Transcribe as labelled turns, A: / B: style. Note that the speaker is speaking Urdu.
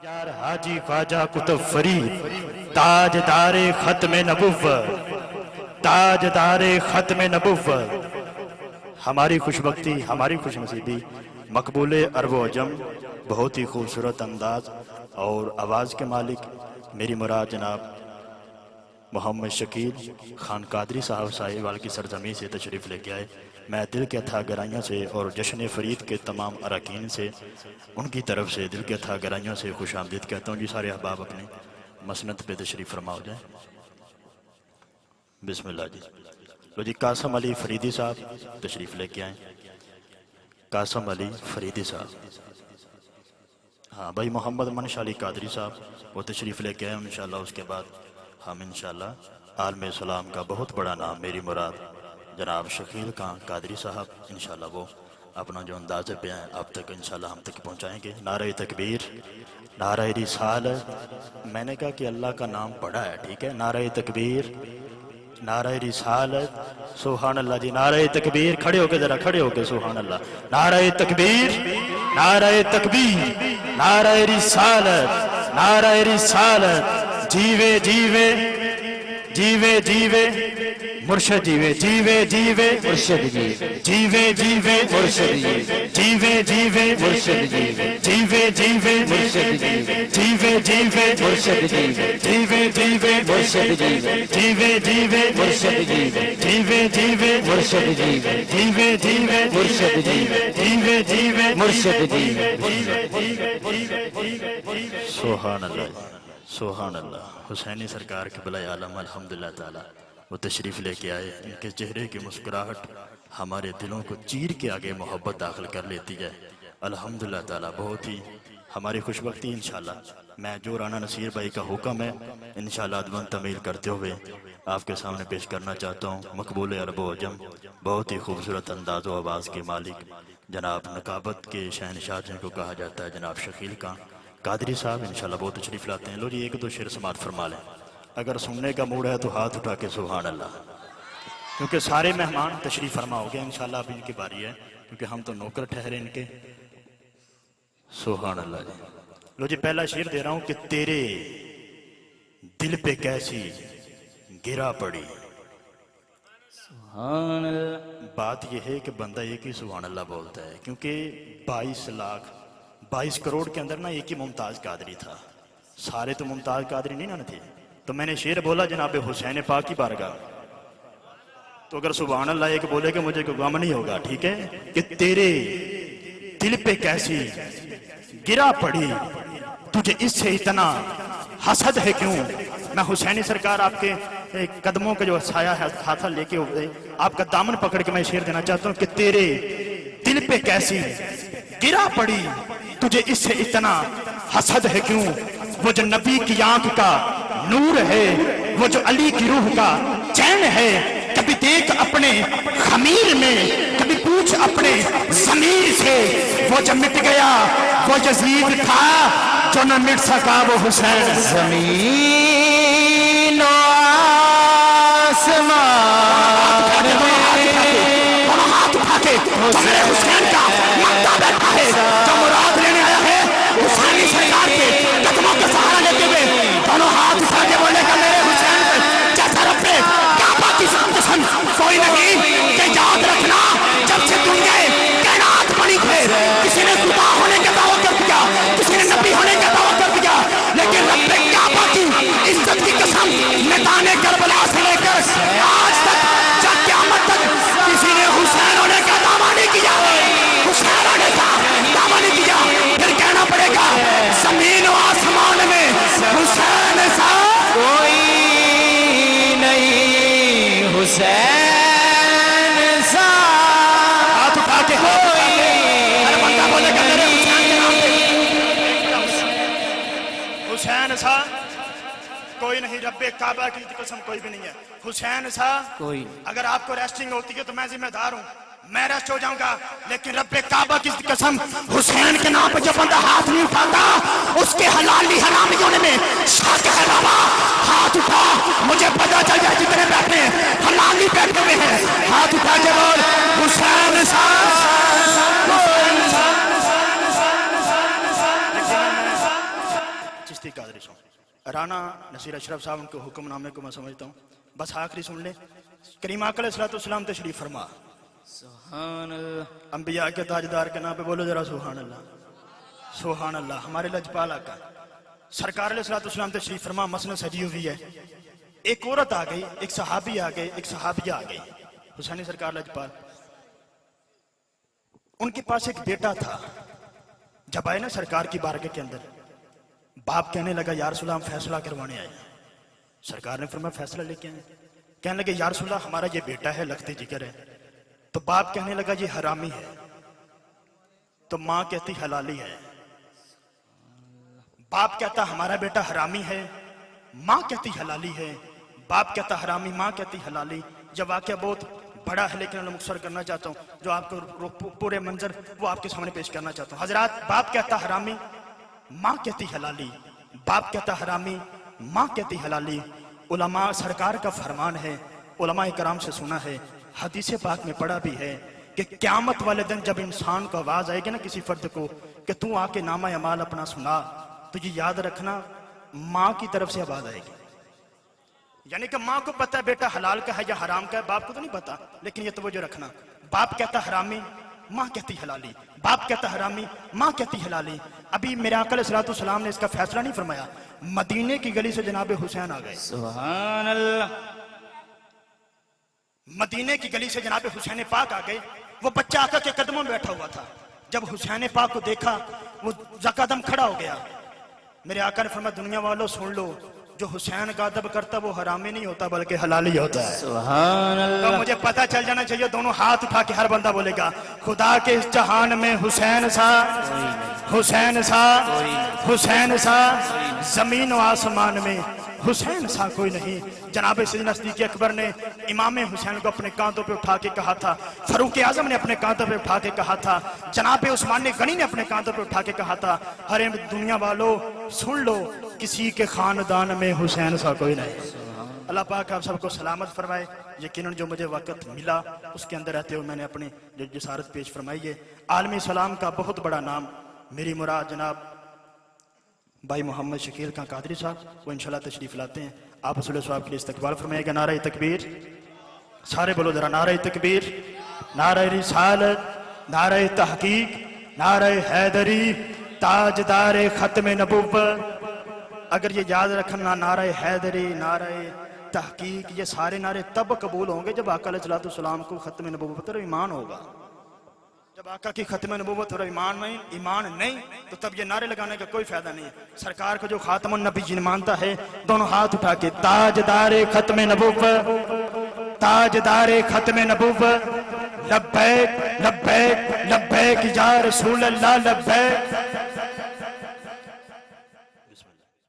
A: یار حاجی خواجہ کتب فرید تاجدار ختم نبوت، تاجدار ختم نبوت، ہماری خوش بختی، ہماری خوش نصیبی، مقبول عرب و عجم، بہت ہی خوبصورت انداز اور آواز کے مالک میری مراد جناب محمد شکیل خان قادری صاحب ساہیوال کی سرزمین سے تشریف لے کے آئے۔ میں دل کے اتھا گہرائیوں سے اور جشن فرید کے تمام اراکین سے ان کی طرف سے دل کے اتھا گہرائیوں سے خوش آمدید کہتا ہوں۔ جی سارے احباب اپنے مسند پہ تشریف فرما ہو جائیں۔ بسم اللہ جی۔ لو جی قاسم علی فریدی صاحب تشریف لے کے آئیں۔ قاسم علی فریدی صاحب، ہاں بھائی محمد منشا علی قادری صاحب وہ تشریف لے کے آئیں انشاءاللہ۔ اس کے بعد ہم انشاءاللہ عالم اسلام کا بہت بڑا نام میری مراد جناب شکیل خان قادری صاحب انشاءاللہ وہ اپنا جو اندازے پہ ہیں آپ تک انشاءاللہ ہم تک پہنچائیں گے۔ نعرہ تکبیر، نعرہ رسالت، میں نے کہا کہ اللہ کا نام پڑھا ہے، ٹھیک ہے۔ نعرہ تکبیر، نعرہ رسالت، سبحان اللہ جی۔ نعرہ تکبیر، کھڑے ہو کے ذرا، کھڑے ہو کے سبحان اللہ۔ نعرہ تکبیر، نعرہ تکبیر، نعرہ رسالت، نعرہ رسالت، جیوے جیوے جیوے جیوے مرشد جیوے، جیوے جیوے
B: مرشد جیوے،
A: جیوے جیوے
B: مرشد جیوے،
A: جیوے جیوے
B: مرشد جیوے،
A: جیوے جیوے
B: مرشد جیوے،
A: جیوے جیوے
B: مرشد جیوے،
A: جیوے جیوے
B: مرشد جیوے،
A: جیوے جیوے
B: مرشد جیوے،
A: جیوے جیوے
B: مرشد جیوے،
A: جیوے جیوے
B: مرشد جیوے،
A: جیوے جیوے
B: مرشد جیوے۔
A: سبحان اللہ، سبحان اللہ۔ حسینی سرکار کے بلائے عالم الحمدللہ تعالی وہ تشریف لے کے آئے۔ ان کے چہرے کی مسکراہٹ ہمارے دلوں کو چیر کے آگے محبت داخل کر لیتی ہے الحمدللہ تعالی۔ بہت ہی ہماری خوش بختی انشاءاللہ۔ میں جو رانا نصیر بھائی کا حکم ہے انشاءاللہ ادب تعمیل کرتے ہوئے آپ کے سامنے پیش کرنا چاہتا ہوں۔ مقبول عرب و عجم، بہت ہی خوبصورت انداز و آواز کے مالک جناب نقابت کے شہنشاہ جن کو کہا جاتا ہے جناب شکیل خان قادری صاحب انشاءاللہ بہت تشریف لاتے ہیں۔ لو جی ایک دو شعر سماعت فرما لیں، اگر سننے کا موڈ ہے تو ہاتھ اٹھا کے سبحان اللہ، کیونکہ سارے مہمان تشریف فرما ہو گئے انشاءاللہ اب ان کی باری ہے، کیونکہ ہم تو نوکر ٹھہرے ان کے۔ سبحان اللہ جی۔ لو جی پہلا شعر دے رہا ہوں کہ تیرے دل پہ کیسی گرا پڑی۔
B: سبحان اللہ۔
A: بات یہ ہے کہ بندہ ایک ہی سبحان اللہ بولتا ہے، کیونکہ 22 کروڑ کے اندر نا ایک ہی ممتاز قادری تھا، سارے تو ممتاز قادری نہیں نا تھے۔ تو میں نے شعر بولا جناب حسین پاک کی بارگاہ، تو اگر سبحان اللہ ایک بولے کہ مجھے کوئی غم نہیں ہوگا، ٹھیک ہے، کہ تیرے دل پہ کیسی گرا پڑی، تجھے اس سے اتنا حسد ہے کیوں۔ میں حسینی سرکار آپ کے قدموں کا جو سایہ ہے ہاتھا لے کے آپ کا دامن پکڑ کے میں شعر دینا چاہتا ہوں کہ تیرے دل پہ کیسی گرا پڑی، تجھے اس سے اتنا حسد ہے کیوں۔ وہ جو نبی کی آنکھ کا نور ہے، وہ جو علی کی روح کا چین ہے، کبھی دیکھ اپنے خمیر میں، کبھی پوچھ اپنے ضمیر سے، وہ جو مٹ گیا وہ یزید تھا، جو نہ مٹ سکا وہ حسین۔
B: زمین و آسمان
A: ہاتھ اٹھا کے تمہارے حسین کا مقدہ بیٹھا ہے، جو مراد لینے آیا ہے حسینی سرکار کے قدموں کا سہارا لیتے ہوئے دونوں ہاتھ اٹھا کے بولے گا میرے حسین پہ جیسا رب پہ کعبہ کی قسم کوئی نہیں، کہ یاد رکھنا جب سے دنیا کائنات بنی ہے کسی نے خدا ہونے کا دعویٰ کر دیا، کسی نے نبی ہونے کا دعویٰ کر دیا، لیکن رب کعبہ کی عزت کی قسم میدان کربلا سے لے کر آج تک جب قیامت تک کسی نے حسین ہونے کا دعویٰ نہیں کیا، حسین ہونے کا دعویٰ نہیں کیا۔ پھر کہنا پڑے گا زمین و آسمان میں حسین سا
B: کوئی نہیں، حسین سا
A: ہاتھ اٹھا کے ہر بندہ بولے گا میرے حسین کے نام پہ حسین سا کوئی نہیں، رب کعبہ کی قسم کوئی بھی نہیں ہے، حسین سا
B: کوئی۔
A: اگر آپ کو ریسٹنگ ہوتی ہے تو میں ذمہ دار ہوں، میں ریسٹ ہو جاؤں گا، لیکن رب کعبہ کی قسم حسین کے نام پہ جو بندہ ہاتھ نہیں اٹھاتا اس کے حلالی حرامی ہونے میں شک ہے بابا۔ ہاتھ اٹھا، مجھے پتا چل جائے جتنے بیٹھے ہیں حلالی بیٹھے ہوئے ہیں، ہاتھ اٹھا کے بول حسین سا۔ چشتی قادری سن رانا نصیر اشرف صاحب ان کے حکم نامے کو میں سمجھتا ہوں. بس آخری سن لیں. کریم آقا علیہ السلام تشریف فرما.
B: سبحان اللہ.
A: انبیاء کے تاجدار کے نام پہ بولو ذرا سبحان اللہ. سبحان اللہ. ہمارے لجپال آقا سرکار علیہ السلام تشریف فرما. مسند سجی ہوئی ہے. ایک عورت آ گئی, ایک صحابی آ گئے, ایک صحابیہ آ گئی. حسینی سرکار لجپال, ان کے پاس ایک بیٹا تھا. جب آئے نا سرکار کی بارگاہ کے اندر, باپ کہنے لگا یا رسول اللہ ہم فیصلہ کروانے آئے. سرکار نے فرمایا فیصلہ لے کے آئے. کہنے لگے یا رسول اللہ ہمارا یہ بیٹا ہے, لگتے جگر ہے. تو باپ کہنے لگا یہ حرامی ہے. تو ماں کہتی حلالی ہے. باپ کہتا ہمارا بیٹا حرامی ہے, ماں کہتی حلالی ہے. باپ کہتا حرامی, ماں کہتی حلالی. یہ واقعہ بہت بڑا ہے لیکن میں مختصر کرنا چاہتا ہوں, جو آپ کو پورے منظر وہ آپ کے سامنے پیش کرنا چاہتا ہوں. حضرات, باپ کہتا حرامی, ماں کہتی حلالی. باپ کہتا حرامی, ماں کہتی حلالی. علماء سرکار کا فرمان ہے, علماء کرام سے سنا ہے, حدیث پاک میں پڑھا بھی ہے کہ قیامت والے دن جب انسان کو آواز آئے گی نا کسی فرد کو کہ تو آ کے نامہ اعمال اپنا سنا, تو یہ یاد رکھنا ماں کی طرف سے آواز آئے گی. یعنی کہ ماں کو پتہ ہے بیٹا حلال کا ہے یا حرام کا ہے, باپ کو تو نہیں پتا, لیکن یہ توجہ رکھنا. باپ کہتا حرامی, ماں کہتی حلالی. باپ کہتا حرامی, ماں کہتی حلالی. ابھی میرے آقا علیہ السلام نے اس کا فیصلہ نہیں فرمایا. مدینے کی گلی سے جناب حسین آ گئے.
B: سبحان اللہ.
A: مدینے کی گلی سے جناب حسین پاک آ گئے. وہ بچہ آقا کے قدموں میں بیٹھا ہوا تھا. جب حسین پاک کو دیکھا وہ یکدم کھڑا ہو گیا. میرے آقا نے فرمایا دنیا والوں سن لو, جو حسین کا ادب کرتا وہ حرامی نہیں ہوتا بلکہ حلالی ہوتا ہے.
B: سبحان
A: تو
B: اللہ.
A: مجھے پتہ چل جانا چاہیے, دونوں ہاتھ اٹھا کے ہر بندہ بولے گا خدا کے اس جہان میں حسین سا, حسین سا, حسین سا, زمین و آسمان میں حسین سا کوئی نہیں. جناب سیدنا صدیق اکبر نے امام حسین کو اپنے کاندھوں پہ اٹھا کے کہا تھا, فاروق اعظم نے اپنے کاندھوں پہ اٹھا کے کہا تھا, جناب عثمان غنی نے اپنے کاندھوں پہ اٹھا کے کہا تھا, ارے دنیا والوں سن لو کسی کے خاندان میں حسین سا کوئی نہیں. اللہ پاک آپ سب کو سلامت فرمائے. یقیناً جو مجھے وقت ملا اس کے اندر رہتے ہوئے میں نے اپنی جسارت پیش فرمائی ہے. عالمی اسلام کا بہت بڑا نام, میری مراد جناب بھائی محمد شکیل کا قادری صاحب, وہ انشاءاللہ تشریف لاتے ہیں. آپ رسول صاحب کے لیے استقبال فرمائے گا. نعرہ تکبیر, سارے بولو ذرا نعرہ تکبیر, نعرہ رسالت, نعرہ تحقیق, نعرہ حیدری, تاجدار ختم نبوت. اگر یہ یاد رکھنا نعرہ حیدری, نعرہ تحقیق, یہ سارے نعرے تب قبول ہوں گے جب آقا علیہ السلام کو ختم نبوت اور ایمان ہوگا. جب آقا کی ختم نبوت اور ایمان نہیں تو تب یہ نعرے لگانے کا کوئی فائدہ نہیں ہے. سرکار کو جو خاتم النبیین مانتا ہے دونوں ہاتھ اٹھا کے تاجدار ختم نبوت, تاجدار ختم نبوت, لبیک لبیک لبیک یا رسول اللہ لبیک.